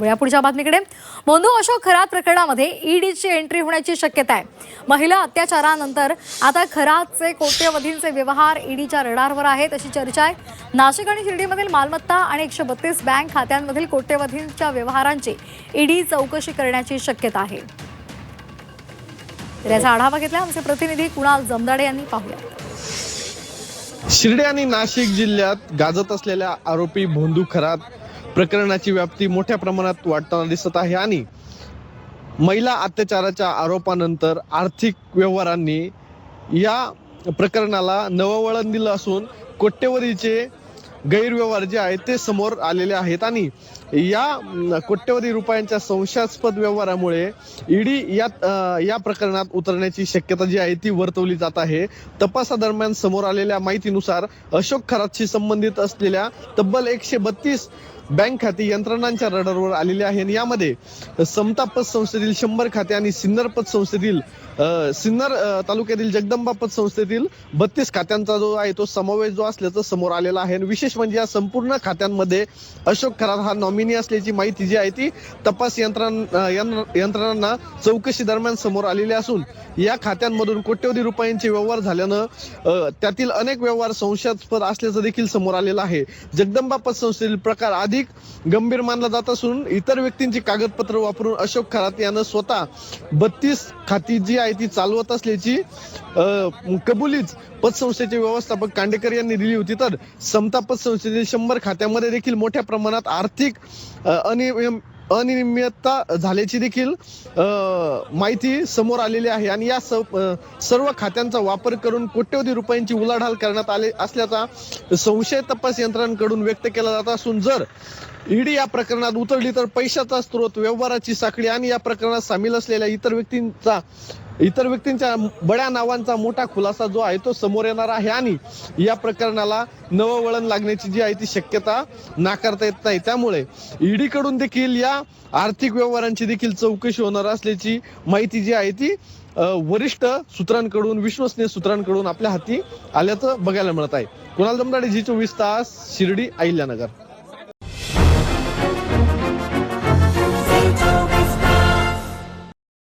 या पुढच्या बातमीकडे. मोंदू अशोक खरात प्रकरणामध्ये ईडीची एंट्री होण्याची शक्यता आहे. महिला अत्याचारानंतर आता खरातचे कोट्यवधींचे व्यवहार ईडीच्या रडारवर आहेत अशी चर्चा आहे. नाशिक आणि शिर्डीमधील मालमत्ता आणि 132 बँक खात्यांमधील कोट्यवधींच्या व्यवहारांची ईडी चौकशी करण्याची शक्यता आहे. याचा आढावा घेतला आमचे प्रतिनिधी कुणाल जमदाडे यांनी. पाहूया. शिर्डी आणि नाशिक जिल्ह्यात गाजत असलेल्या आरोपी मोंदू खरात प्रकरणाची व्याप्ती मोठ्या प्रमाणात वाढताना दिसत आहे आणि महिला अत्याचाराच्या आरोपानंतर आर्थिक व्यवहारांनी या प्रकरणाला नवं वळण दिलं असून कोट्यवधीचे गैरव्यवहार जे आहेत ते समोर आलेले आहेत आणि या कोट्यवधी रुपयांच्या संशयास्पद व्यवहारामुळे ईडी या प्रकरणात उतरण्याची शक्यता जी आहे ती वर्तवली जात आहे. तपासादरम्यान समोर आलेल्या माहितीनुसार अशोक खरातशी संबंधित असलेल्या तब्बल 132 बँक खाती यंत्रणांच्या रडारवर आलेली आहे. यामध्ये समता पतसंस्थेतील 100 खाते आणि सिन्नर पतसंस्थेतील सिन्नर तालुक्यातील जगदंबा पतसंस्थेतील 32 खात्यांचा जो आहे तो समावेश जो असल्याचं समोर आलेला आहे. विशेष म्हणजे या संपूर्ण खात्यांमध्ये अशोक खरात हा नॉमिनी असल्याची माहिती जी आहे ती तपास यंत्रणांना चौकशी दरम्यान समोर आलेली असून या खात्यांमधून कोट्यवधी रुपयांचे व्यवहार झाल्यानं त्यातील अनेक व्यवहार संशयास्पद असल्याचं देखील समोर आलेलं आहे. जगदंबा पतसंस्थेतील प्रकार अधिक गंभीर मानला जात असून इतर व्यक्तींची कागदपत्र वापरून अशोक खरात यानं स्वतः 32 खाती जी आहे ती चालवत असल्याची कबुलीच पतसंस्थेचे व्यवस्थापक कांडेकर यांनी दिली होती. तर समता पतसंस्थेतील 100 खात्यामध्ये देखील मोठ्या प्रमाणात आर्थिक अनियमितता झाल्याची देखील माहिती समोर आलेली आहे आणि या सर्व खात्यांचा वापर करून कोट्यवधी रुपयांची उलाढाल करण्यात आले असल्याचा संशय तपास यंत्रणांकडून व्यक्त केला जात असून जर ईडी या प्रकरणात उतरली तर पैशाचा स्रोत, व्यवहाराची साखळी आणि या प्रकरणात सामील असलेल्या इतर व्यक्तींच्या बड्या नावांचा मोठा खुलासा जो आहे तो समोर येणार आहे आणि या प्रकरणाला नवं वळण लागण्याची जी आहे ती शक्यता नाकारता येत नाही. त्यामुळे ईडी कडून देखील या आर्थिक व्यवहारांची देखील चौकशी होणार असल्याची माहिती जी आहे ती वरिष्ठ सूत्रांकडून, विश्वसनीय सूत्रांकडून आपल्या हाती आल्याचं बघायला मिळत आहे. कुणाल जमदाडे, जी 24 तास, शिर्डी, अहिल्यानगर.